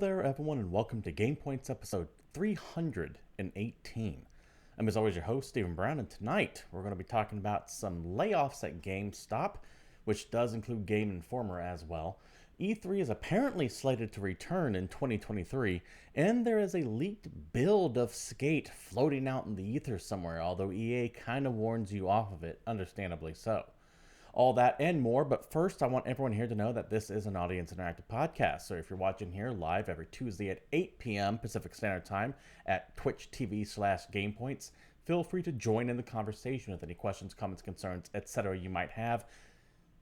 there, everyone, and welcome to GamePoints episode 318. I'm, as always, your host, Stephen Brown, and tonight we're going to be talking about some layoffs at GameStop, which does include Game Informer as well. E3 is apparently slated to return in 2023, and there is a leaked build of Skate floating out in the ether somewhere, although EA kind of warns you off of it, understandably so. All that and more, but first I want everyone here to know that this is an audience interactive podcast. So if you're watching here live every Tuesday at 8 p.m. Pacific Standard Time at Twitch TV/GamePoints, feel free to join in the conversation with any questions, comments, concerns, etc. you might have.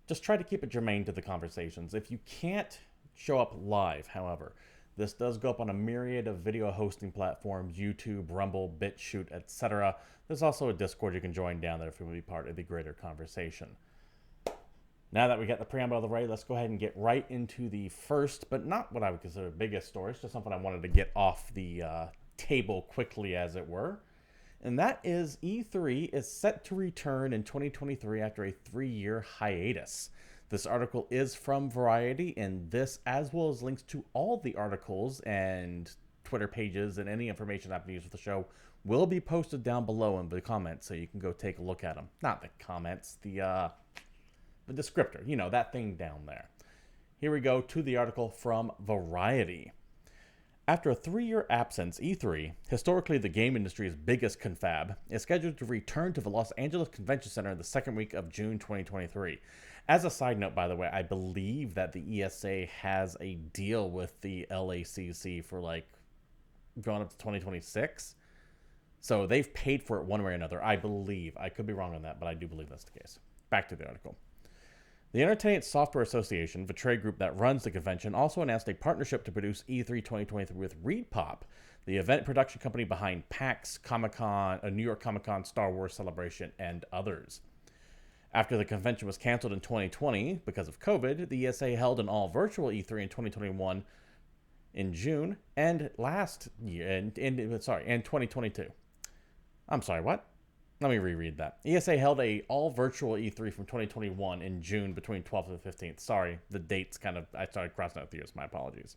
Just try to keep it germane to the conversations. If you can't show up live, however, this does go up on a myriad of video hosting platforms: YouTube, Rumble, BitChute, etc. There's also a Discord you can join down there if you want to be part of the greater conversation. Now that we got the preamble out of the way, let's go ahead and get right into the first, but not what I would consider the biggest story. It's just something I wanted to get off the table quickly, as it were. And that is E3 is set to return in 2023 after a 3-year hiatus. This article is from Variety, and this, as well as links to all the articles and Twitter pages and any information I've used for the show, will be posted down below in the comments, so you can go take a look at them. Not the comments, the descriptor, you know, that thing down there. Here we go to the article from Variety. After a 3-year absence, E3, historically the game industry's biggest confab, is scheduled to return to the Los Angeles Convention Center in the second week of June 2023. As a side note, by the way, I believe that the ESA has a deal with the LACC for like going up to 2026. So they've paid for it one way or another, I believe. I could be wrong on that, but I do believe that's the case. Back to the article. The Entertainment Software Association, the trade group that runs the convention, also announced a partnership to produce E3 2023 with ReedPop, the event production company behind PAX, Comic-Con, New York Comic-Con, Star Wars Celebration, and others. After the convention was canceled in 2020 because of COVID, the ESA held an all-virtual E3 in 2021 in June, and last year, and 2022. I'm sorry, what? Let me reread that. ESA held a all-virtual E3 from 2021 in June between 12th and 15th. Sorry, the dates I started crossing out the years. My apologies.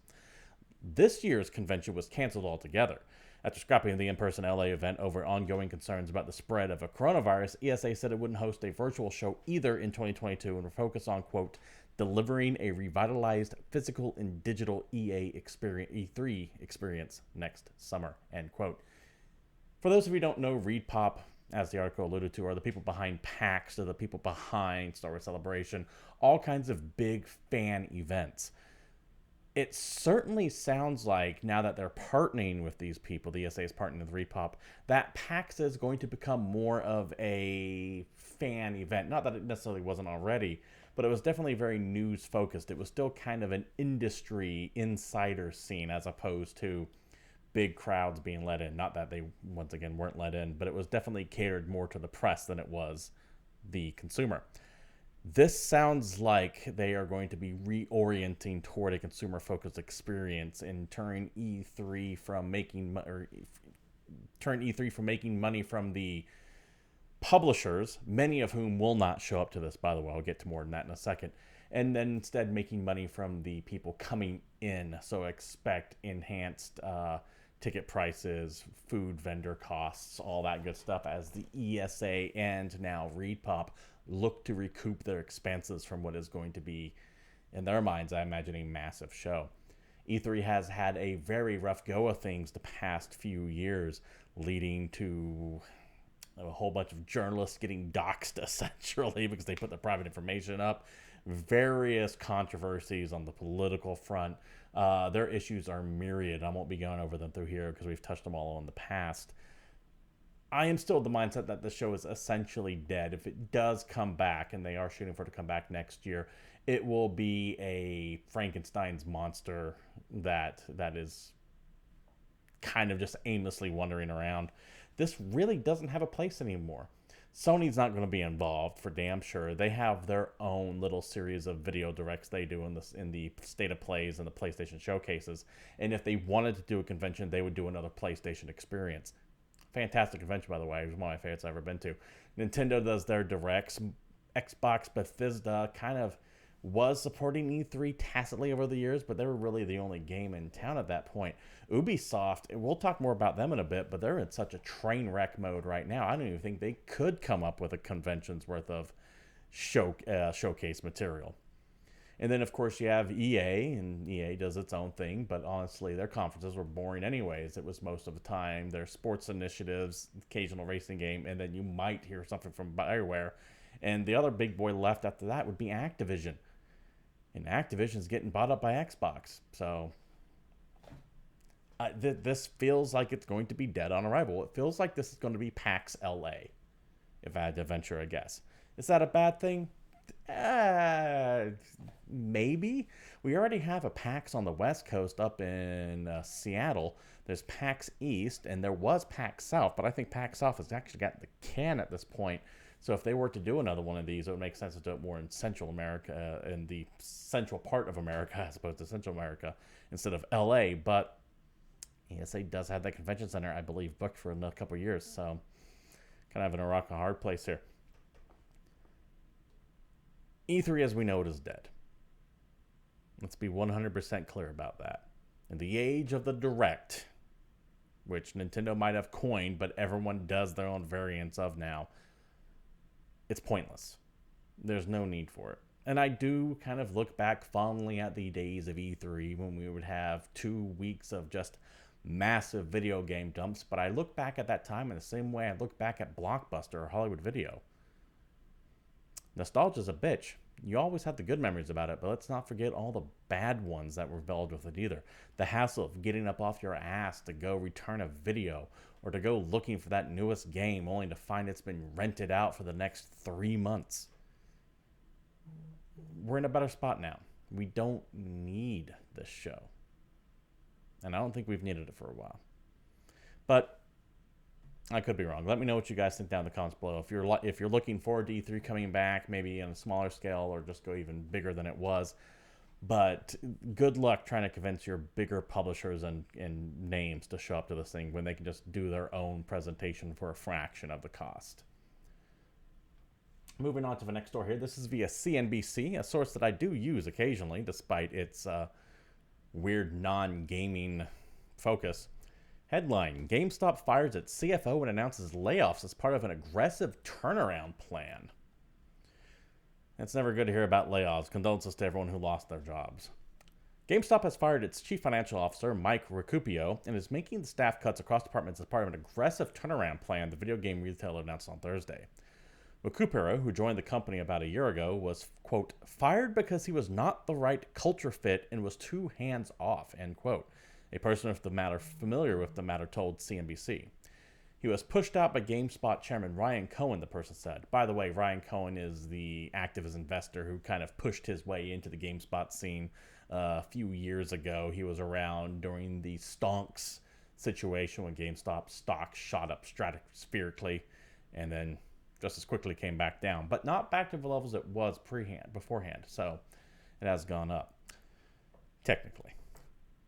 This year's convention was canceled altogether. After scrapping the in-person LA event over ongoing concerns about the spread of a coronavirus, ESA said it wouldn't host a virtual show either in 2022 and would focus on, quote, delivering a revitalized physical and digital E3 experience next summer, end quote. For those of you who don't know, ReedPop, as the article alluded to, are the people behind PAX, or the people behind Star Wars Celebration, all kinds of big fan events. It certainly sounds like, now that they're partnering with these people, the ESA is partnering with ReedPop, that PAX is going to become more of a fan event. Not that it necessarily wasn't already, but it was definitely very news-focused. It was still kind of an industry insider scene as opposed to big crowds being let in. Not that they, once again, weren't let in, but it was definitely catered more to the press than it was the consumer. This sounds like they are going to be reorienting toward a consumer-focused experience and turn E3 from making money from the publishers, many of whom will not show up to this, by the way. I'll get to more than that in a second. And then instead making money from the people coming in. So expect enhanced ticket prices, food vendor costs, all that good stuff, as the ESA and now ReedPop look to recoup their expenses from what is going to be, in their minds, I imagine, a massive show. E3 has had a very rough go of things the past few years, leading to a whole bunch of journalists getting doxxed, essentially, because they put their private information up. Various controversies on the political front. Their issues are myriad. I won't be going over them through here because we've touched them all in the past. I am still of the mindset that the show is essentially dead. If it does come back, and they are shooting for it to come back next year, it will be a Frankenstein's monster that is kind of just aimlessly wandering around. This really doesn't have a place anymore. Sony's not going to be involved, for damn sure. They have their own little series of video directs they do in the State of Plays and the PlayStation showcases. And if they wanted to do a convention, they would do another PlayStation experience. Fantastic convention, by the way. It was one of my favorites I've ever been to. Nintendo does their directs. Xbox, Bethesda kind of was supporting E3 tacitly over the years, but they were really the only game in town at that point. Ubisoft, and we'll talk more about them in a bit, but they're in such a train wreck mode right now. I don't even think they could come up with a convention's worth of showcase material. And then, of course, you have EA, and EA does its own thing, but honestly, their conferences were boring anyways. It was most of the time their sports initiatives, occasional racing game, and then you might hear something from BioWare. And the other big boy left after that would be Activision. And Activision's getting bought up by Xbox. So this feels like it's going to be dead on arrival. It feels like this is going to be PAX LA, if I had to venture a guess. Is that a bad thing? Maybe. We already have a PAX on the West Coast up in Seattle. There's PAX East, and there was PAX South, but I think PAX South has actually got the can at this point. So if they were to do another one of these, it would make sense to do it more in Central America, in the central part of America, as opposed to Central America, instead of LA. But ESA does have that convention center, I believe, booked for a couple of years. So kind of in a rock and hard place here. E3 as we know it is dead. Let's be 100% clear about that. In the age of the Direct, which Nintendo might have coined, but everyone does their own variants of now, it's pointless. There's no need for it. And I do kind of look back fondly at the days of E3 when we would have 2 weeks of just massive video game dumps, but I look back at that time in the same way I look back at Blockbuster or Hollywood Video. Nostalgia's a bitch. You always have the good memories about it, but let's not forget all the bad ones that were involved with it either. The hassle of getting up off your ass to go return a video or to go looking for that newest game only to find it's been rented out for the next 3 months. We're in a better spot now. We don't need this show. And I don't think we've needed it for a while. But I could be wrong. Let me know what you guys think down in the comments below. If you're looking forward to E3 coming back, maybe on a smaller scale or just go even bigger than it was. But good luck trying to convince your bigger publishers and names to show up to this thing when they can just do their own presentation for a fraction of the cost. Moving on to the next story here. This is via CNBC, a source that I do use occasionally, despite its weird non-gaming focus. Headline, GameStop fires its CFO and announces layoffs as part of an aggressive turnaround plan. It's never good to hear about layoffs. Condolences to everyone who lost their jobs. GameStop has fired its chief financial officer, Mike Recupio, and is making the staff cuts across departments as part of an aggressive turnaround plan the video game retailer announced on Thursday. Recupero, who joined the company about a year ago, was, quote, fired because he was not the right culture fit and was too hands-off, end quote. A person familiar with the matter told CNBC. He was pushed out by GameSpot chairman Ryan Cohen, the person said. By the way, Ryan Cohen is the activist investor who kind of pushed his way into the GameSpot scene a few years ago. He was around during the stonks situation when GameStop stock shot up stratospherically and then just as quickly came back down, but not back to the levels it was beforehand. So it has gone up, technically.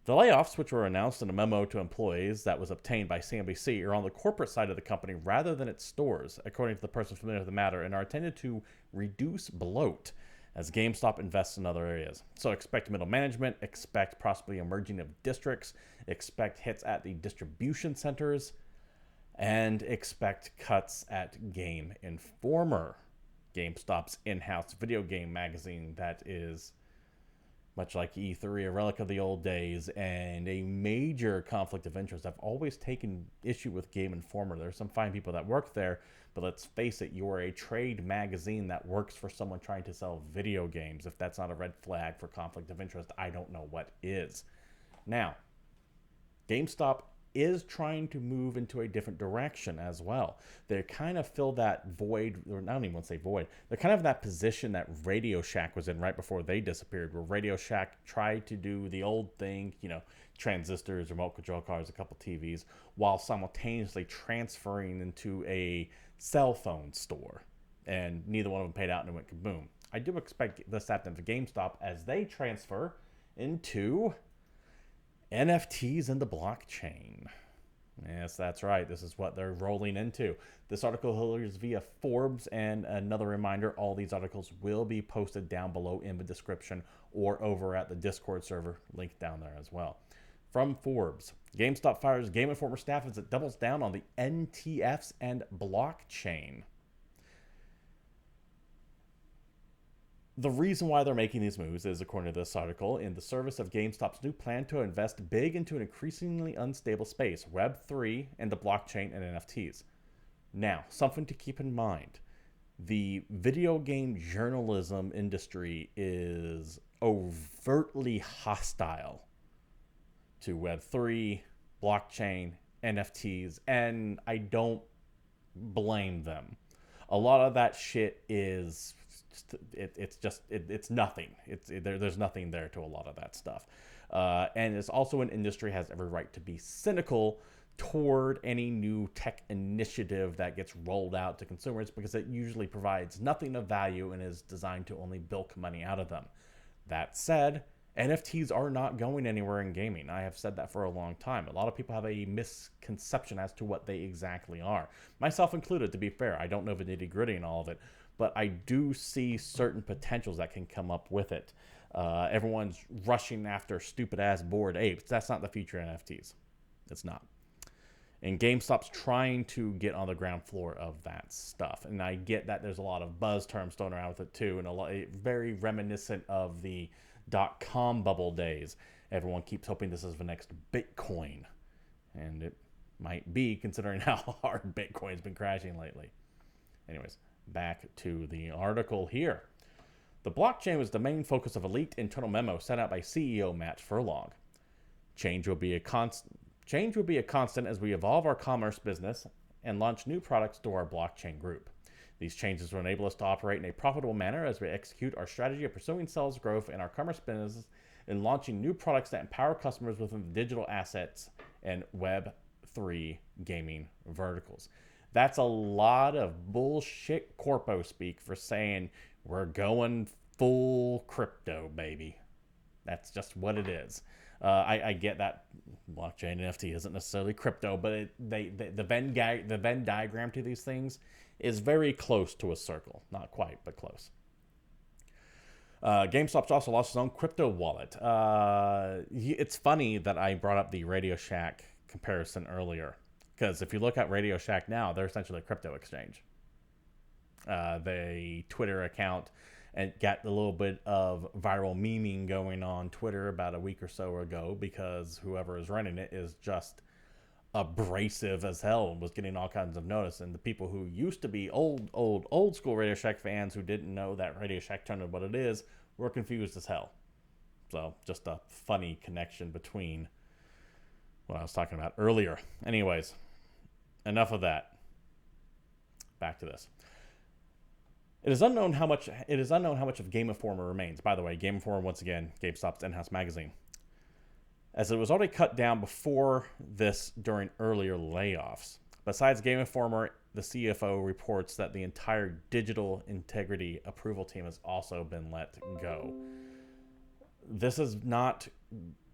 The layoffs, which were announced in a memo to employees that was obtained by CNBC, are on the corporate side of the company rather than its stores, according to the person familiar with the matter, and are intended to reduce bloat as GameStop invests in other areas. So expect middle management, expect possibly emerging of districts, expect hits at the distribution centers, and expect cuts at Game Informer, GameStop's in-house video game magazine that is, much like E3, a relic of the old days, and a major conflict of interest. I've always taken issue with Game Informer. There's some fine people that work there, but let's face it, you are a trade magazine that works for someone trying to sell video games. If that's not a red flag for conflict of interest, I don't know what is. Now, GameStop is trying to move into a different direction as well. They kind of fill that void, or I don't even want to say void. They're kind of in that position that Radio Shack was in right before they disappeared, where Radio Shack tried to do the old thing, transistors, remote control cars, a couple TVs, while simultaneously transferring into a cell phone store. And neither one of them paid out and it went kaboom. I do expect this to happen to GameStop as they transfer into NFTs and the blockchain. Yes, that's right. This is what they're rolling into. This article is via Forbes, and another reminder, all these articles will be posted down below in the description or over at the Discord server, link down there as well. From Forbes, GameStop fires Game Informer staff as it doubles down on the NTFs and blockchain. The reason why they're making these moves is, according to this article, in the service of GameStop's new plan to invest big into an increasingly unstable space, Web3 and the blockchain and NFTs. Now, something to keep in mind. The video game journalism industry is overtly hostile to Web3, blockchain, NFTs, and I don't blame them. A lot of that shit is it's nothing. There's nothing there to a lot of that stuff, and it's also an industry has every right to be cynical toward any new tech initiative that gets rolled out to consumers because it usually provides nothing of value and is designed to only bilk money out of them. That said, NFTs are not going anywhere in gaming. I have said that for a long time. A lot of people have a misconception as to what they exactly are. Myself included, to be fair. I don't know the nitty-gritty and all of it, but I do see certain potentials that can come up with it. Everyone's rushing after stupid-ass Bored Apes. That's not the future of NFTs. It's not. And GameStop's trying to get on the ground floor of that stuff. And I get that there's a lot of buzz terms thrown around with it too, and a lot very reminiscent of the .com bubble days. Everyone keeps hoping this is the next Bitcoin. And it might be, considering how hard Bitcoin's been crashing lately. Anyways, back to the article here. The blockchain was the main focus of a leaked internal memo sent out by CEO Matt Furlong. Change will be a constant as we evolve our commerce business and launch new products to our blockchain group. These changes will enable us to operate in a profitable manner as we execute our strategy of pursuing sales growth in our commerce business and launching new products that empower customers within the digital assets and Web3 gaming verticals. That's a lot of bullshit corpo speak for saying we're going full crypto, baby. That's just what it is. I get that blockchain NFT isn't necessarily crypto, but the Venn diagram to these things is very close to a circle. Not quite, but close. GameStop's also launched its own crypto wallet. It's funny that I brought up the Radio Shack comparison earlier, because if you look at Radio Shack now, they're essentially a crypto exchange. The Twitter account and got a little bit of viral memeing going on Twitter about a week or so ago because whoever is running it is just abrasive as hell and was getting all kinds of notice. And the people who used to be old school Radio Shack fans who didn't know that Radio Shack turned into what it is were confused as hell. So just a funny connection between what I was talking about earlier. Anyways, enough of that. Back to this. It is unknown how much of Game Informer remains. By the way, Game Informer, once again, GameStop's in-house magazine. As it was already cut down before this during earlier layoffs. Besides Game Informer, the CFO reports that the entire digital integrity approval team has also been let go. This is not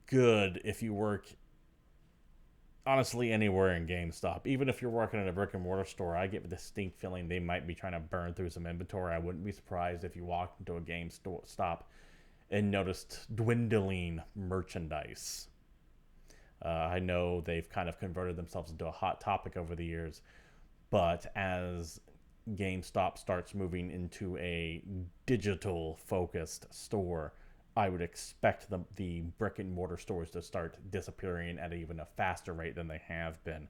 good if you work, honestly, anywhere in GameStop. Even if you're working in a brick and mortar store, I get the distinct feeling they might be trying to burn through some inventory. I wouldn't be surprised if you walked into a GameStop and noticed dwindling merchandise. I know they've kind of converted themselves into a hot topic over the years, but as GameStop starts moving into a digital-focused store, I would expect the brick and mortar stores to start disappearing at even a faster rate than they have been.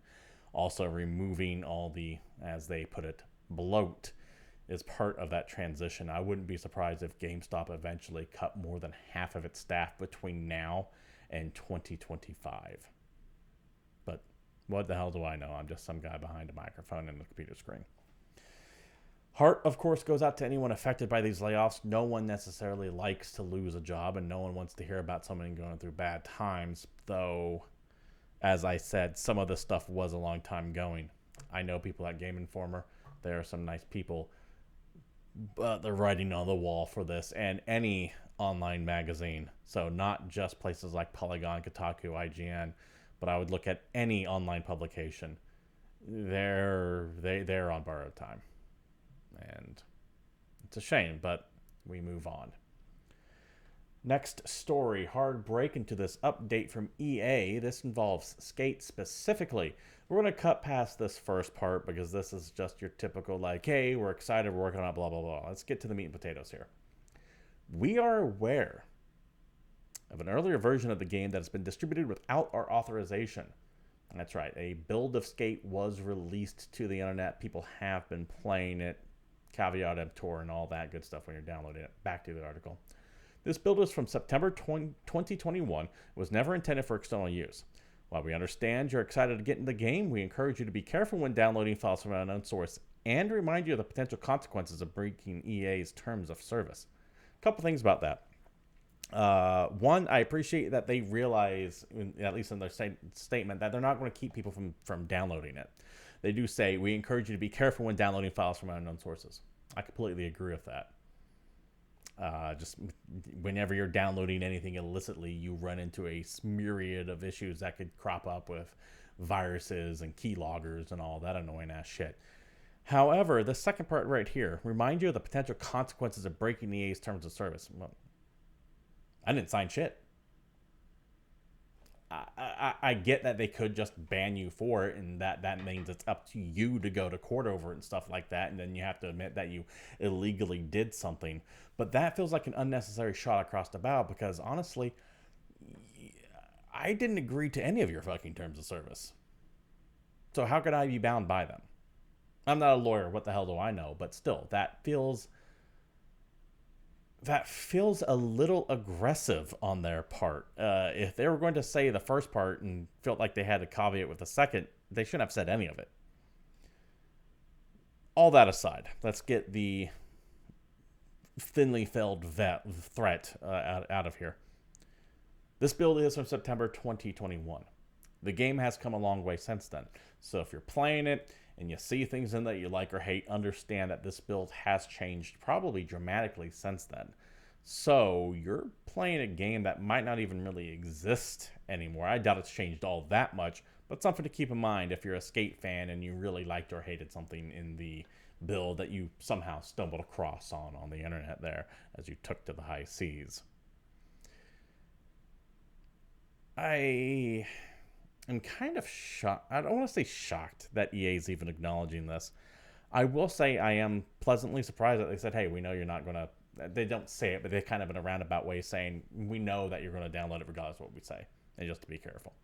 Also, removing all the, as they put it, bloat is part of that transition. I wouldn't be surprised if GameStop eventually cut more than half of its staff between now and 2025. But what the hell do I know? I'm just some guy behind a microphone and a computer screen. Heart, of course, goes out to anyone affected by these layoffs. No one necessarily likes to lose a job, and no one wants to hear about someone going through bad times, though, as I said, some of this stuff was a long time going. I know people at Game Informer. There are some nice people, but they're writing on the wall for this, and any online magazine. So not just places like Polygon, Kotaku, IGN, but I would look at any online publication. They're on borrowed time, and it's a shame, but we move on. Next story, hard break into this update from EA. This involves Skate specifically. We're going to cut past this first part because this is just your typical, like, hey, we're excited, we're working on it, blah, blah, blah. Let's get to the meat and potatoes here. We are aware of an earlier version of the game that has been distributed without our authorization. That's right, a build of Skate was released to the internet. People have been playing it, caveat emptor and all that good stuff when you're downloading it. Back to the article. This build is from September 2021. It was never intended for external use. While we understand you're excited to get in the game, we encourage you to be careful when downloading files from an unknown source and remind you of the potential consequences of breaking EA's terms of service. A couple things about that. One, I appreciate that they realize, at least in their statement, that they're not going to keep people from downloading it. They do say, we encourage you to be careful when downloading files from unknown sources. I completely agree with that. Just whenever you're downloading anything illicitly, you run into a myriad of issues that could crop up with viruses and keyloggers and all that annoying ass shit. However, the second part right here, remind you of the potential consequences of breaking EA's terms of service. Well, I didn't sign shit. I get that they could just ban you for it, and that means it's up to you to go to court over it and stuff like that, and then you have to admit that you illegally did something. But that feels like an unnecessary shot across the bow because, honestly, I didn't agree to any of your fucking terms of service. So how could I be bound by them? I'm not a lawyer, what the hell do I know? But still, that feels a little aggressive on their part. If they were going to say the first part and felt like they had to caveat with the second, they shouldn't have said any of it. All that aside, let's get the thinly veiled threat out of here. This build is from September 2021. The game has come a long way since then. So if you're playing it and you see things in that you like or hate, understand that this build has changed probably dramatically since then. So you're playing a game that might not even really exist anymore. I doubt it's changed all that much, but something to keep in mind if you're a Skate fan and you really liked or hated something in the build that you somehow stumbled across on the internet there as you took to the high seas. I am kind of shocked. I don't want to say shocked that EA is even acknowledging this. I will say I am pleasantly surprised that they said, hey, we know you're not going to... They don't say it, but they're kind of in a roundabout way saying, we know that you're going to download it regardless of what we say. And just to be careful.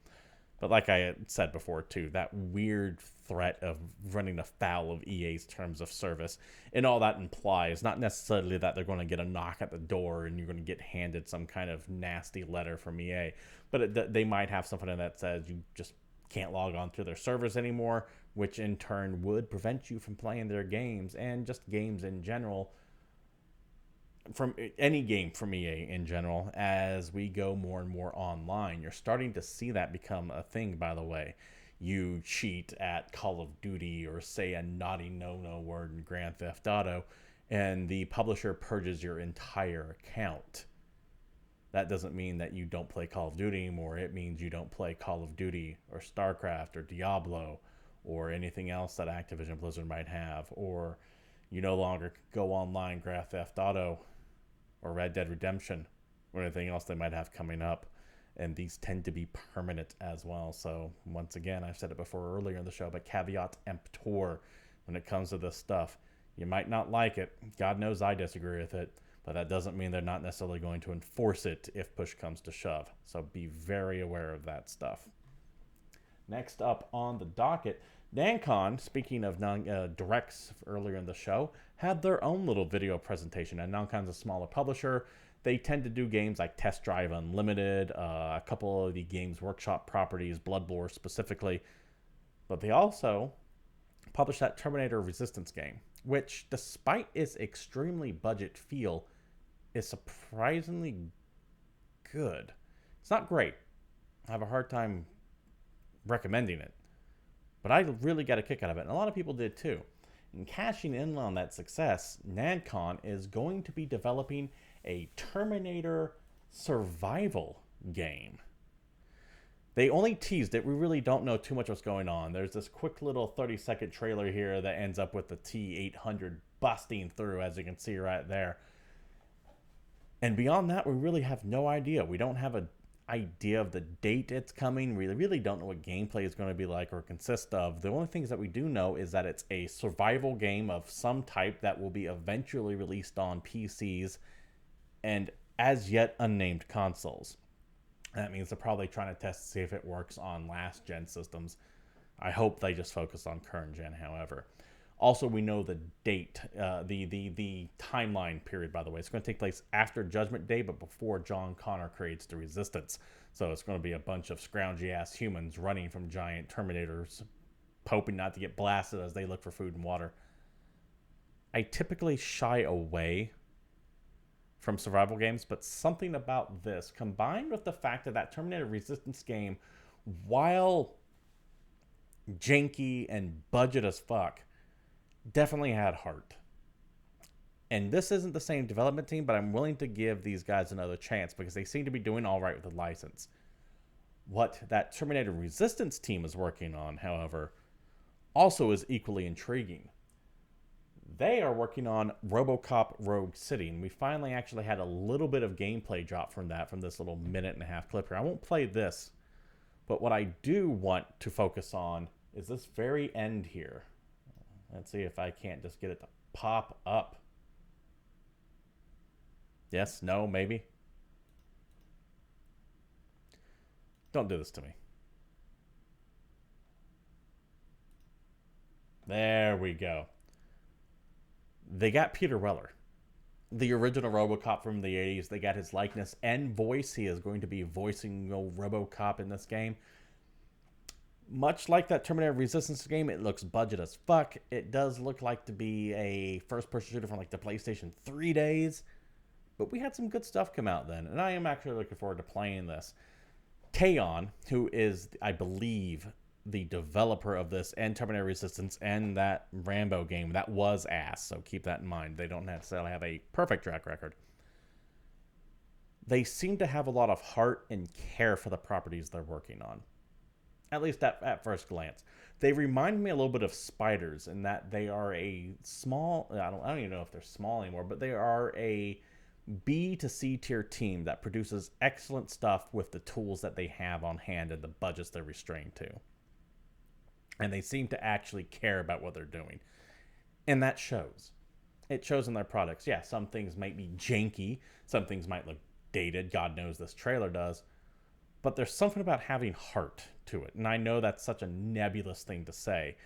But like I had said before, too, that weird threat of running afoul of EA's terms of service, and all that implies not necessarily that they're going to get a knock at the door and you're going to get handed some kind of nasty letter from EA, but they might have something in that says you just can't log on to their servers anymore, which in turn would prevent you from playing their games and just games in general, from any game from EA in general, as we go more and more online. You're starting to see that become a thing, by the way. You cheat at Call of Duty or say a naughty no-no word in Grand Theft Auto, and the publisher purges your entire account. That doesn't mean that you don't play Call of Duty anymore. It means you don't play Call of Duty or StarCraft or Diablo or anything else that Activision Blizzard might have, or you no longer go online Grand Theft Auto or Red Dead Redemption or anything else they might have coming up. And these tend to be permanent as well. So once again, I've said it before earlier in the show, but caveat emptor when it comes to this stuff. You might not like it. God knows I disagree with it, but that doesn't mean they're not necessarily going to enforce it if push comes to shove. So be very aware of that stuff. Next up on the docket, Nancon, speaking of directs earlier in the show, had their own little video presentation. And Nancon's a smaller publisher. They tend to do games like Test Drive Unlimited, a couple of the Games Workshop properties, Bloodborne specifically. But they also published that Terminator Resistance game, which, despite its extremely budget feel, is surprisingly good. It's not great. I have a hard time recommending it. But I really got a kick out of it, and a lot of people did too. And cashing in on that success, Nancon is going to be developing a Terminator survival game. They only teased it. We really don't know too much what's going on. There's this quick little 30-second trailer here that ends up with the T800 busting through, as you can see right there. And beyond that, we really have no idea. We don't have an idea of the date it's coming. We really don't know what gameplay is going to be like or consist of. The only things that we do know is that it's a survival game of some type that will be eventually released on PCs and as yet unnamed consoles. That means they're probably trying to test to see if it works on last gen systems. I hope they just focus on current gen, however. Also, we know the date, the timeline period, by the way. It's going to take place after Judgment Day, but before John Connor creates the Resistance. So it's going to be a bunch of scroungy-ass humans running from giant Terminators, hoping not to get blasted as they look for food and water. I typically shy away from survival games, but something about this, combined with the fact that that Terminator Resistance game, while janky and budget as fuck, definitely had heart. And this isn't the same development team, but I'm willing to give these guys another chance because they seem to be doing all right with the license. What that Terminator Resistance team is working on, however, also is equally intriguing. They are working on Robocop Rogue City, and we finally actually had a little bit of gameplay drop from this little minute-and-a-half clip here. I won't play this, but what I do want to focus on is this very end here. Let's see if I can't just get it to pop up. Yes, no, maybe. Don't do this to me. There we go. They got Peter Weller, the original Robocop from the 80s. They got his likeness and voice. He is going to be voicing Robocop in this game. Much like that Terminator Resistance game, it looks budget as fuck. It does look like to be a first-person shooter from like the PlayStation 3 days. But we had some good stuff come out then, and I am actually looking forward to playing this. Kaon, who is, I believe, the developer of this and Terminator Resistance and that Rambo game, that was ass, so keep that in mind. They don't necessarily have a perfect track record. They seem to have a lot of heart and care for the properties they're working on. At least at first glance. They remind me a little bit of Spiders in that they are a small, I don't even know if they're small anymore, but they are a B to C tier team that produces excellent stuff with the tools that they have on hand and the budgets they're restrained to. And they seem to actually care about what they're doing. And that shows. It shows in their products. Yeah, some things might be janky. Some things might look dated. God knows this trailer does. But there's something about having heart to it. And I know that's such a nebulous thing to say.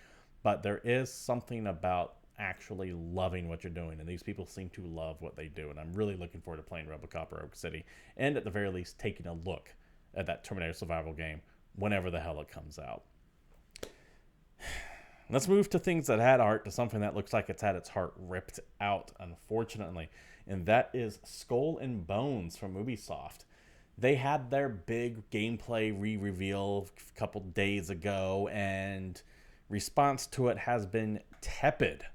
But there is something about actually loving what you're doing. And these people seem to love what they do. And I'm really looking forward to playing Robocop Rogue City. And at the very least, taking a look at that Terminator survival game whenever the hell it comes out. Let's move to things that had heart to something that looks like it's had its heart ripped out, unfortunately. And that is Skull and Bones from Ubisoft. They had their big gameplay re-reveal a couple days ago, and response to it has been tepid,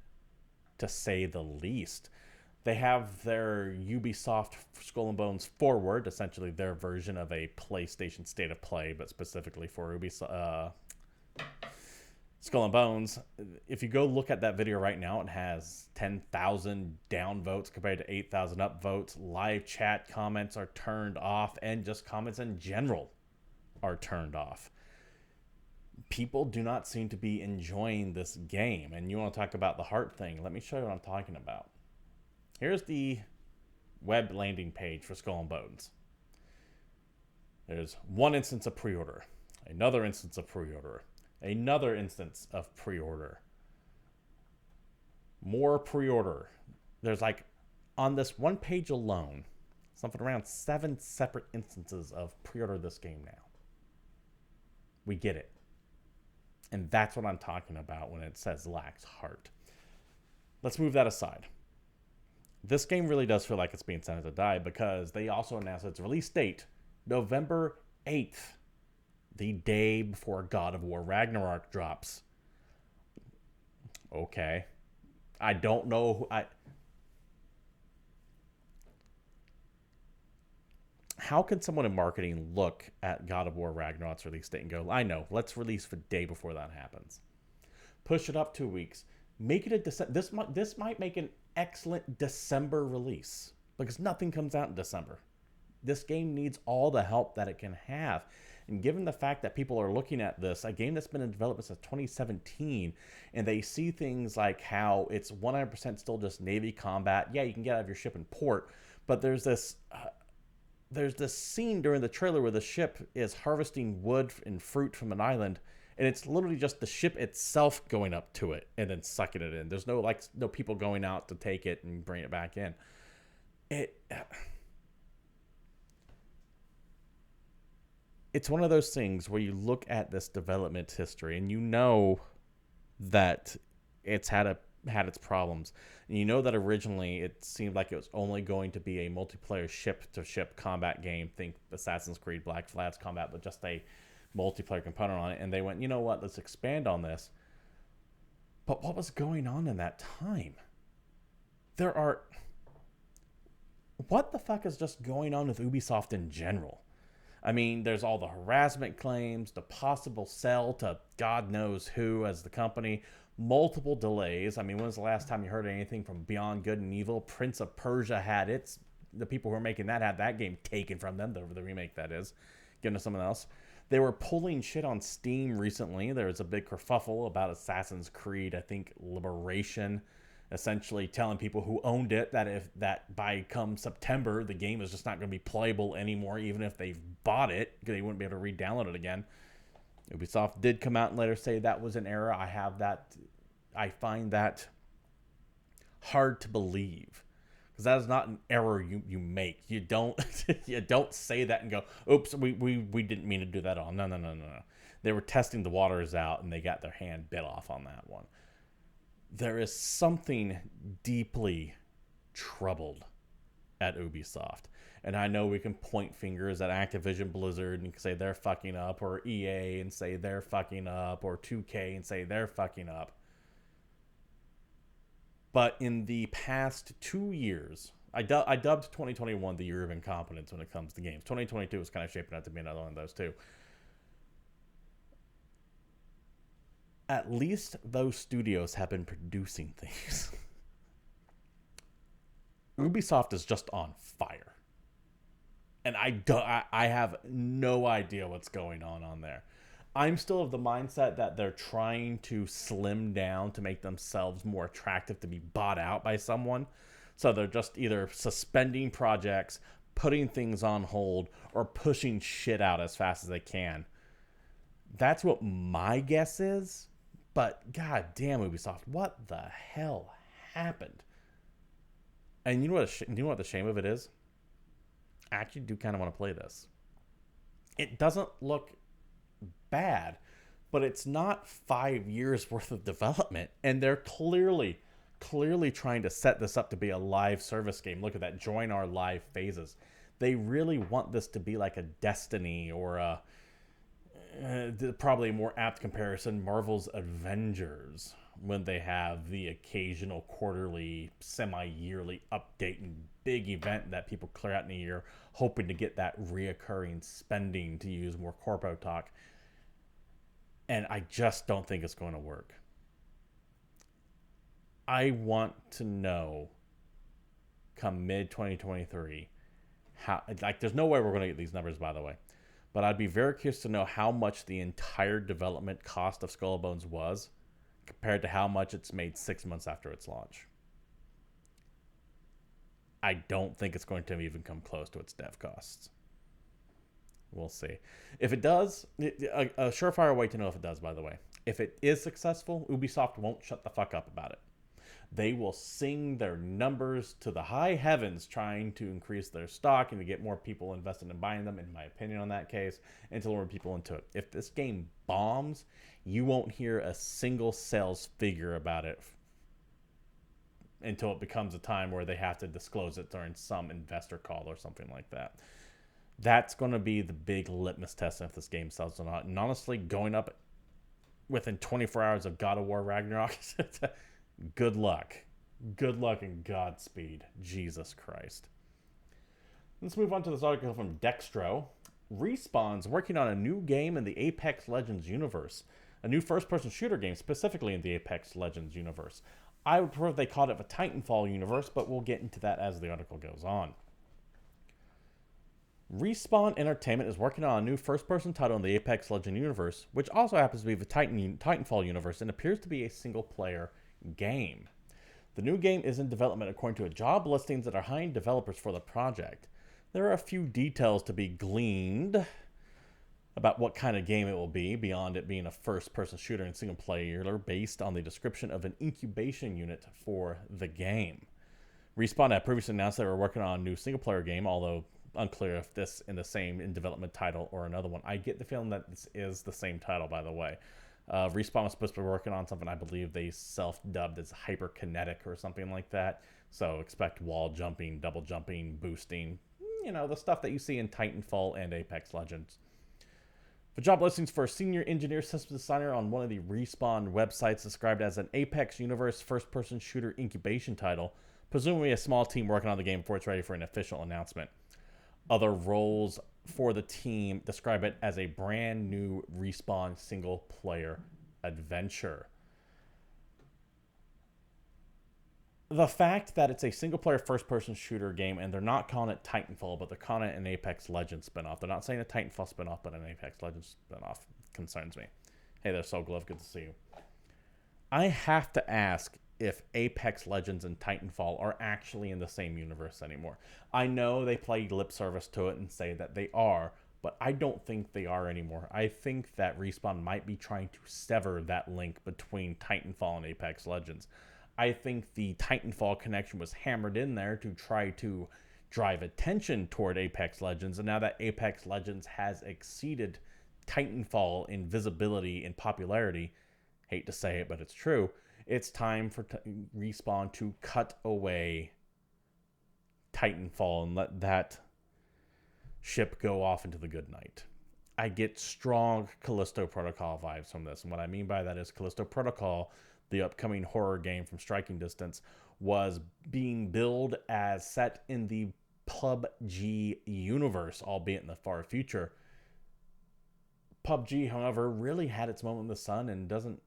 to say the least. They have their Ubisoft Skull and Bones Forward, essentially their version of a PlayStation State of Play, but specifically for Ubisoft. Skull and Bones, if you go look at that video right now, it has 10,000 down votes compared to 8,000 up votes. Live chat comments are turned off, and just comments in general are turned off. People do not seem to be enjoying this game. And you want to talk about the heart thing. Let me show you what I'm talking about. Here's the web landing page for Skull and Bones. There's one instance of pre-order, another instance of pre-order, another instance of pre-order, more pre-order. There's like, on this one page alone, something around 7 separate instances of pre-order this game now. We get it. And that's what I'm talking about when it says lacks heart. Let's move that aside. This game really does feel like it's being sent to die because they also announced its release date, November 8th. The day before God of War Ragnarok drops. Okay. I don't know. how can someone in marketing look at God of War Ragnarok's release date and go, I know, let's release the day before that happens. Push it up 2 weeks. Make it a this might make an excellent December release because nothing comes out in December. This game needs all the help that it can have. And given the fact that people are looking at this, a game that's been in development since 2017, and they see things like how it's 100% still just Navy combat. Yeah, you can get out of your ship in port, but there's this scene during the trailer where the ship is harvesting wood and fruit from an island, and it's literally just the ship itself going up to it and then sucking it in. There's no people going out to take it and bring it back in. It's one of those things where you look at this development history and you know that it's had its problems. And you know that originally it seemed like it was only going to be a multiplayer ship-to-ship combat game. Think Assassin's Creed Black Flag's combat, but just a multiplayer component on it. And they went, you know what, let's expand on this. But what was going on in that time? What the fuck is just going on with Ubisoft in general? I mean, there's all the harassment claims, the possible sell to God knows who as the company, multiple delays. I mean, when was the last time you heard anything from Beyond Good and Evil? Prince of Persia had the people who were making that had that game taken from them, the remake that is, given to someone else. They were pulling shit on Steam recently. There was a big kerfuffle about Assassin's Creed, I think, Liberation, essentially telling people who owned it that by come September, the game is just not going to be playable anymore, even if they've bought it, because they wouldn't be able to re-download it again. Ubisoft did come out and later say that was an error. I find that hard to believe, because that is not an error you make. You don't you don't say that and go, oops, we didn't mean to do that all. No. They were testing the waters out and they got their hand bit off on that one. There is something deeply troubled at Ubisoft. And I know we can point fingers at Activision Blizzard and say they're fucking up, or EA and say they're fucking up, or 2K and say they're fucking up. But in the past 2 years, I dubbed 2021 the year of incompetence when it comes to games. 2022 was kind of shaping up to be another one of those too. At least those studios have been producing things. Ubisoft is just on fire. And I have no idea what's going on there. I'm still of the mindset that they're trying to slim down to make themselves more attractive to be bought out by someone. So they're just either suspending projects, putting things on hold, or pushing shit out as fast as they can. That's what my guess is. But god damn, Ubisoft, what the hell happened? And you know what the shame of it is? I actually do kind of want to play this. It doesn't look bad, but it's not 5 years worth of development, and they're clearly trying to set this up to be a live service game. Look at that, join our live phases. They really want this to be like a Destiny or a probably a more apt comparison, Marvel's Avengers, when they have the occasional quarterly, semi-yearly update and big event that people clear out in a year, hoping to get that reoccurring spending, to use more corpo talk. And I just don't think it's going to work. I want to know, come mid-2023, how, like, there's no way we're going to get these numbers, by the way. But I'd be very curious to know how much the entire development cost of Skull and Bones was compared to how much it's made 6 months after its launch. I don't think it's going to even come close to its dev costs. We'll see. If it does, a surefire way to know if it does, by the way. If it is successful, Ubisoft won't shut the fuck up about it. They will sing their numbers to the high heavens trying to increase their stock and to get more people invested in buying them, in my opinion on that case, and to lure people into it. If this game bombs, you won't hear a single sales figure about it until it becomes a time where they have to disclose it during some investor call or something like that. That's going to be the big litmus test if this game sells or not. And honestly, going up within 24 hours of God of War Ragnarok, good luck. Good luck and Godspeed. Jesus Christ. Let's move on to this article from Dextro. Respawn's working on a new game in the Apex Legends universe. A new first-person shooter game specifically in the Apex Legends universe. I would prefer if they called it the Titanfall universe, but we'll get into that as the article goes on. Respawn Entertainment is working on a new first-person title in the Apex Legends universe, which also happens to be the Titanfall universe and appears to be a single-player game. The new game is in development according to job listings that are hiring developers for the project. There are a few details to be gleaned about what kind of game it will be, beyond it being a first-person shooter and single-player based on the description of an incubation unit for the game. Respawn had previously announced they were working on a new single-player game, although unclear if this in development title or another one. I get the feeling that this is the same title, by the way. Respawn was supposed to be working on something I believe they self-dubbed as hyperkinetic or something like that. So expect wall jumping, double jumping, boosting, the stuff that you see in Titanfall and Apex Legends. The job listings for a senior engineer systems designer on one of the Respawn websites described as an Apex Universe first-person shooter incubation title, presumably a small team working on the game before it's ready for an official announcement. Other roles for the team describe it as a brand new Respawn single-player adventure. The fact that it's a single-player first-person shooter game, and they're not calling it Titanfall, but they're calling it an Apex Legends spinoff. They're not saying a Titanfall spinoff, but an Apex Legends spinoff concerns me. Hey there, Soul Glove. Good to see you. I have to ask if Apex Legends and Titanfall are actually in the same universe anymore. I know they play lip service to it and say that they are, but I don't think they are anymore. I think that Respawn might be trying to sever that link between Titanfall and Apex Legends. I think the Titanfall connection was hammered in there to try to drive attention toward Apex Legends, and now that Apex Legends has exceeded Titanfall in visibility and popularity, hate to say it, but it's true, it's time for Respawn to cut away Titanfall and let that ship go off into the good night. I get strong Callisto Protocol vibes from this, and what I mean by that is Callisto Protocol, the upcoming horror game from Striking Distance, was being billed as set in the PUBG universe, albeit in the far future. PUBG, however, really had its moment in the sun and doesn't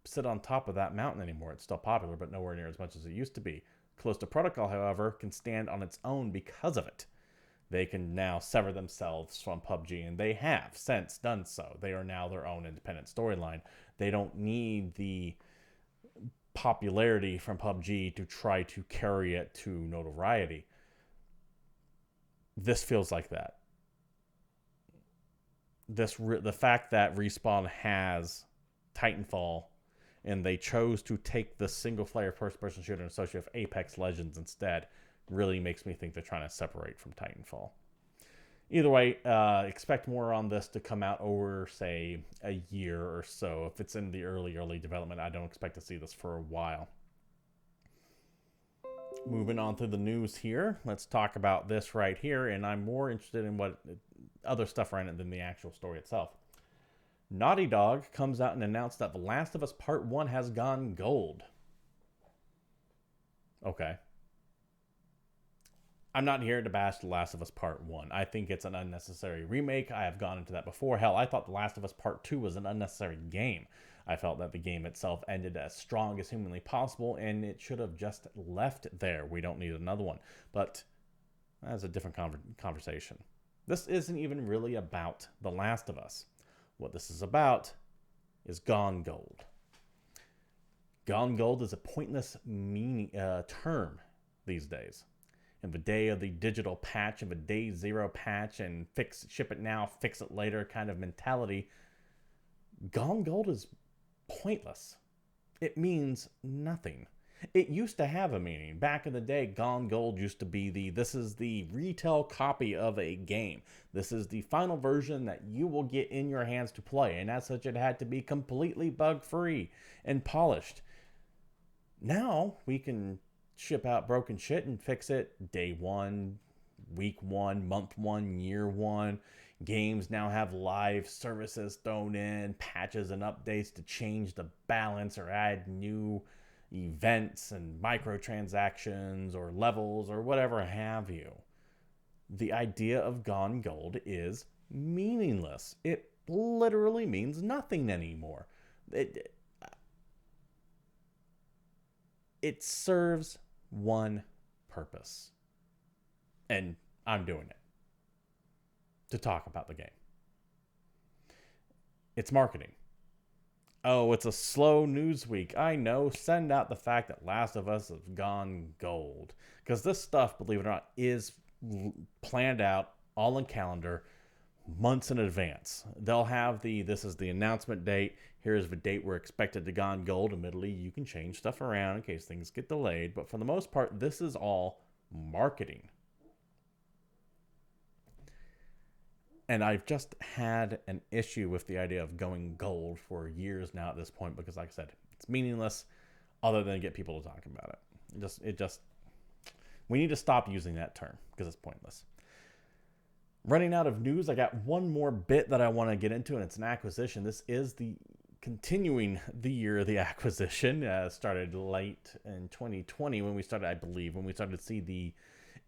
sit on top of that mountain anymore. It's still popular, but nowhere near as much as it used to be. Callisto Protocol, however, can stand on its own because of it. They can now sever themselves from PUBG, and they have since done so. They are now their own independent storyline. They don't need the popularity from PUBG to try to carry it to notoriety. This feels like that. The fact that Respawn has Titanfall and they chose to take the single-player first-person shooter and associate with Apex Legends instead really makes me think they're trying to separate from Titanfall. Either way, expect more on this to come out over, say, a year or so. If it's in the early development, I don't expect to see this for a while. Moving on to the news here. Let's talk about this right here, and I'm more interested in what other stuff around it than the actual story itself. Naughty Dog comes out and announced that The Last of Us Part 1 has gone gold. Okay. I'm not here to bash The Last of Us Part 1. I think it's an unnecessary remake. I have gone into that before. Hell, I thought The Last of Us Part 2 was an unnecessary game. I felt that the game itself ended as strong as humanly possible, and it should have just left there. We don't need another one. But that's a different conversation. This isn't even really about The Last of Us. What this is about is Gone Gold. Gone Gold is a pointless term these days. In the day of the digital patch, of a day zero patch, and ship it now, fix it later kind of mentality, Gone Gold is pointless. It means nothing. It used to have a meaning. Back in the day, Gone Gold used to be this is the retail copy of a game. This is the final version that you will get in your hands to play. And as such, it had to be completely bug-free and polished. Now, we can ship out broken shit and fix it day one, week one, month one, year one. Games now have live services thrown in, patches and updates to change the balance or add new events and microtransactions or levels or whatever have you. the idea of gone gold is meaningless. It literally means nothing anymore. It serves one purpose, and I'm doing it to talk about the game. It's marketing. Oh, it's a slow news week. I know. Send out the fact that Last of Us has gone gold. Because this stuff, believe it or not, is planned out all in calendar months in advance. They'll have this is the announcement date. Here's the date we're expected to gone gold. Admittedly, you can change stuff around in case things get delayed. But for the most part, this is all marketing. And I've just had an issue with the idea of going gold for years now at this point because, like I said, it's meaningless other than get people to talk about it. We need to stop using that term because it's pointless. Running out of news, I got one more bit that I want to get into, and it's an acquisition. This is continuing the year of the acquisition. Started late in 2020 when we started to see the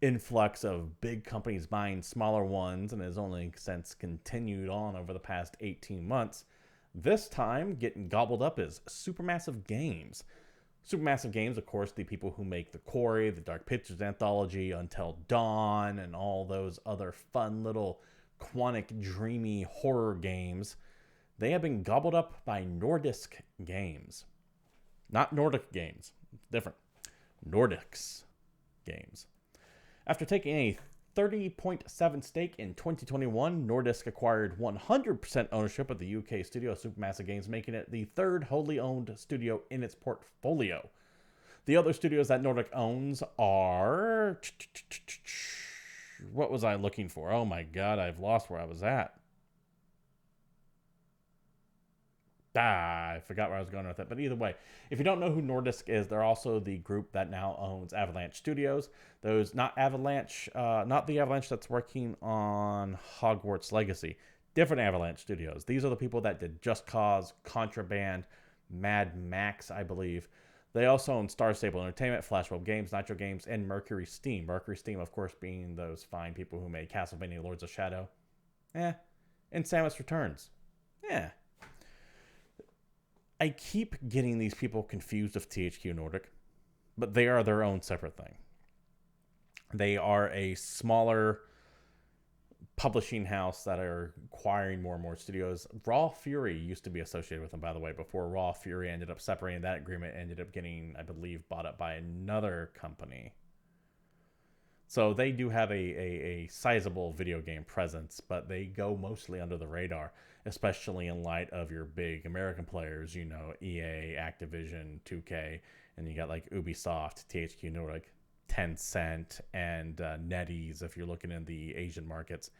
influx of big companies buying smaller ones, and has only since continued on over the past 18 months. This time, getting gobbled up is Supermassive Games. Supermassive Games, of course, the people who make The Quarry, the Dark Pictures Anthology, Until Dawn, and all those other fun little quantic, dreamy horror games. They have been gobbled up by Nordisk Games. Not Nordic Games. It's different. Nordisk Games. After taking a 30.7 stake in 2021, Nordisk acquired 100% ownership of the UK studio Supermassive Games, making it the third wholly owned studio in its portfolio. The other studios that Nordisk owns are... What was I looking for? Oh my god, I've lost where I was at. I forgot where I was going with it. But either way, if you don't know who Nordisk is, they're also the group that now owns Avalanche Studios. Those, not the Avalanche that's working on Hogwarts Legacy. Different Avalanche Studios. These are the people that did Just Cause, Contraband, Mad Max, I believe. They also own Star Stable Entertainment, Flashweb Games, Nitro Games, and Mercury Steam. Mercury Steam, of course, being those fine people who made Castlevania Lords of Shadow. And Samus Returns. I keep getting these people confused with THQ Nordic, but they are their own separate thing. They are a smaller publishing house that are acquiring more and more studios. Raw Fury used to be associated with them, by the way, before Raw Fury ended up separating. That agreement ended up getting, I believe, bought up by another company. So they do have a sizable video game presence, but they go mostly under the radar, especially in light of your big American players, EA, Activision, 2K, and you got like Ubisoft, THQ Nordic, Tencent, and NetEase if you're looking in the Asian markets.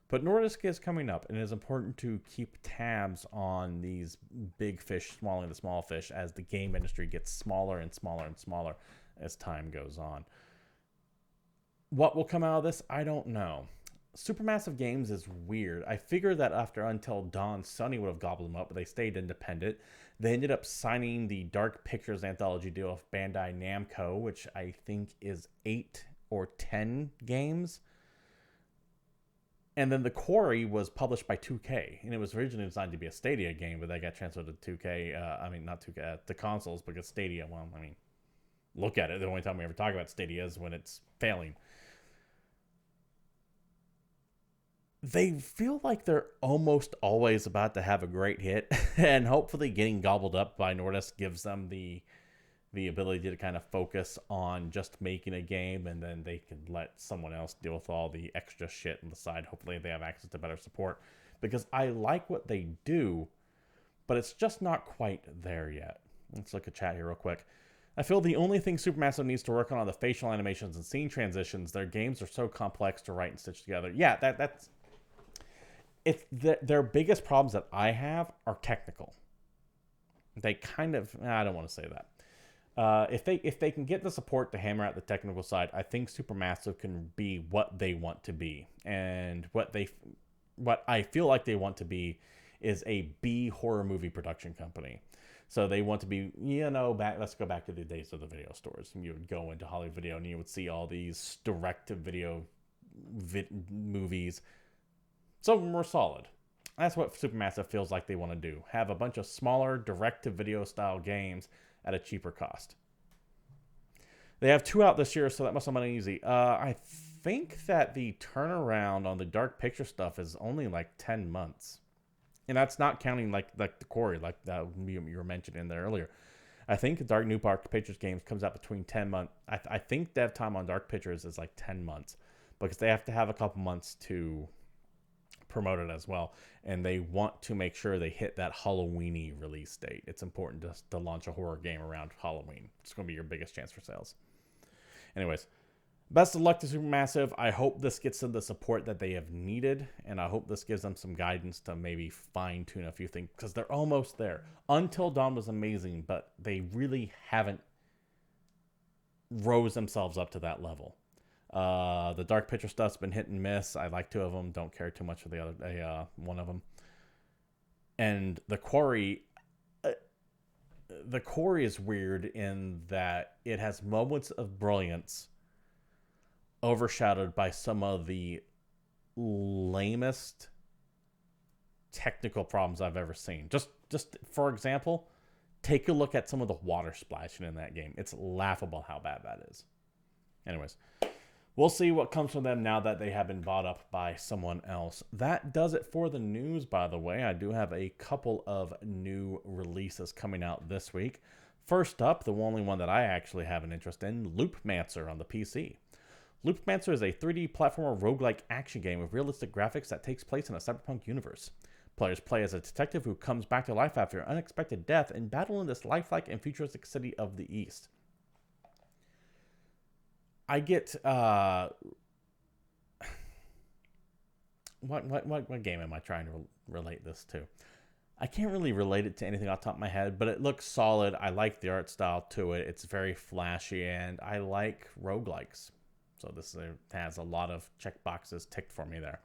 But Nordisk is coming up, and it is important to keep tabs on these big fish swallowing the small fish as the game industry gets smaller and smaller and smaller as time goes on. What will come out of this? I don't know. Supermassive Games is weird. I figured that after Until Dawn, Sony would have gobbled them up, but they stayed independent. They ended up signing the Dark Pictures anthology deal with Bandai Namco, which I think is 8 or 10 games. And then The Quarry was published by 2K, and it was originally designed to be a Stadia game, but they got transferred to 2K, not 2K, to consoles, because Stadia, look at it. The only time we ever talk about Stadia is when it's failing. They feel like they're almost always about to have a great hit, and hopefully getting gobbled up by Nordisk gives them the ability to kind of focus on just making a game, and then they can let someone else deal with all the extra shit on the side. Hopefully they have access to better support, because I like what they do, but it's just not quite there yet. Let's look at chat here real quick. I feel the only thing Supermassive needs to work on are the facial animations and scene transitions. Their games are so complex to write and stitch together. Yeah, that's... Their biggest problems that I have are technical. They kind of... I don't want to say that. If they can get the support to hammer out the technical side, I think Supermassive can be what they want to be. And what I feel like they want to be is a B horror movie production company. So they want to be, let's go back to the days of the video stores. And you would go into Hollywood Video and you would see all these direct-to-video movies. Some of them were solid. That's what Supermassive feels like they want to do. Have a bunch of smaller direct-to-video style games at a cheaper cost. They have 2 out this year, so that must have been easy. I think that the turnaround on the Dark Picture stuff is only like 10 months. And that's not counting like the Quarry, like you were mentioning there earlier. I think the New Dark Pictures games comes out between 10 months. I think dev time on Dark Pictures is like 10 months. Because they have to have a couple months to promote it as well. And they want to make sure they hit that Halloween-y release date. It's important to launch a horror game around Halloween. It's going to be your biggest chance for sales. Anyways, best of luck to Supermassive. I hope this gets them the support that they have needed, and I hope this gives them some guidance to maybe fine-tune a few things, because they're almost there. Until Dawn was amazing, but they really haven't rose themselves up to that level. The Dark Picture stuff's been hit and miss. I like 2 of them. Don't care too much for the other one of them. And the Quarry is weird in that it has moments of brilliance overshadowed by some of the lamest technical problems I've ever seen. Just for example, take a look at some of the water splashing in that game. It's laughable how bad that is. Anyways, we'll see what comes from them now that they have been bought up by someone else. That does it for the news, by the way. I do have a couple of new releases coming out this week. First up, the only one that I actually have an interest in, Loopmancer on the PC. Loopmancer is a 3D platformer roguelike action game with realistic graphics that takes place in a cyberpunk universe. Players play as a detective who comes back to life after an unexpected death and battle in this lifelike and futuristic city of the East. I get what game am I trying to relate this to? I can't really relate it to anything off the top of my head, but it looks solid. I like the art style to it. It's very flashy, and I like roguelikes. So this has a lot of check boxes ticked for me there.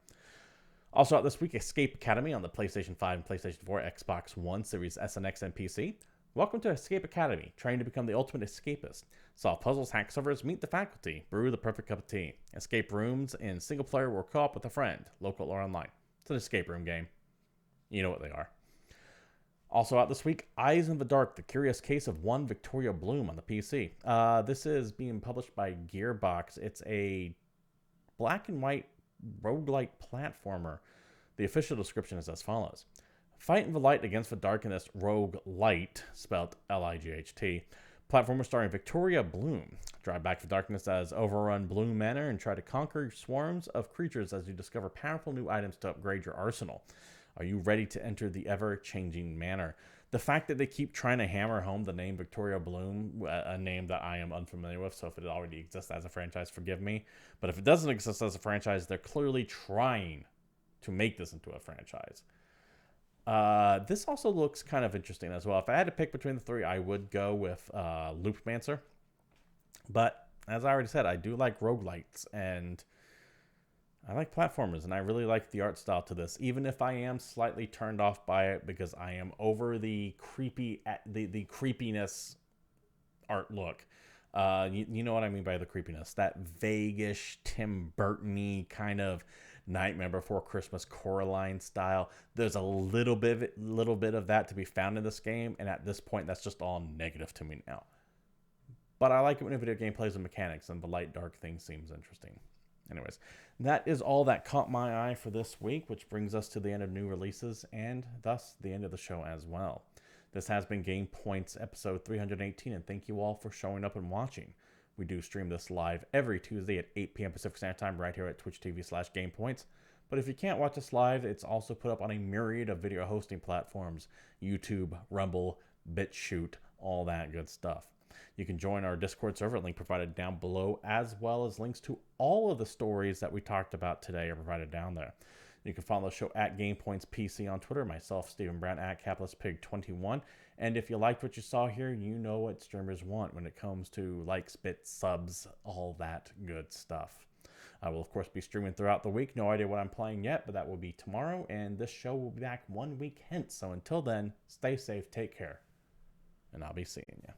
Also out this week, Escape Academy on the PlayStation 5 and PlayStation 4, Xbox One, Series S and X, and PC. Welcome to Escape Academy, trying to become the ultimate escapist. Solve puzzles, hack servers, meet the faculty, brew the perfect cup of tea. Escape rooms in single player or co-op with a friend, local or online. It's an escape room game. You know what they are. Also out this week, Eyes in the Dark, The Curious Case of One Victoria Bloom on the PC. This is being published by Gearbox. It's a black and white roguelike platformer. The official description is as follows. Fight in the light against the dark in this rogue light, spelled L-I-G-H-T, platformer starring Victoria Bloom. Drive back the darkness as overrun Bloom Manor and try to conquer swarms of creatures as you discover powerful new items to upgrade your arsenal. Are you ready to enter the ever-changing manor? The fact that they keep trying to hammer home the name Victoria Bloom, a name that I am unfamiliar with, so if it already exists as a franchise, forgive me. But if it doesn't exist as a franchise, they're clearly trying to make this into a franchise. This also looks kind of interesting as well. If I had to pick between the 3, I would go with Loopmancer. But as I already said, I do like roguelites, and I like platformers, and I really like the art style to this, even if I am slightly turned off by it because I am over the the creepiness art look. You know what I mean by the creepiness. That vaguish, Tim Burton-y kind of Nightmare Before Christmas Coraline style. There's a little bit of that to be found in this game, and at this point, that's just all negative to me now. But I like it when a video game plays with mechanics, and the light dark thing seems interesting. Anyways, that is all that caught my eye for this week, which brings us to the end of new releases, and thus the end of the show as well. This has been GamePoints episode 318, and thank you all for showing up and watching. We do stream this live every Tuesday at 8 p.m. Pacific Standard Time right here at twitch.tv/GamePoints. But if you can't watch us live, it's also put up on a myriad of video hosting platforms, YouTube, Rumble, BitChute, all that good stuff. You can join our Discord server, link provided down below, as well as links to all of the stories that we talked about today are provided down there. You can follow the show at GamePoints PC on Twitter, myself, Stephen Brown, at CapitalistPig21. And if you liked what you saw here, you know what streamers want when it comes to likes, bits, subs, all that good stuff. I will, of course, be streaming throughout the week. No idea what I'm playing yet, but that will be tomorrow. And this show will be back 1 week hence. So until then, stay safe, take care, and I'll be seeing you.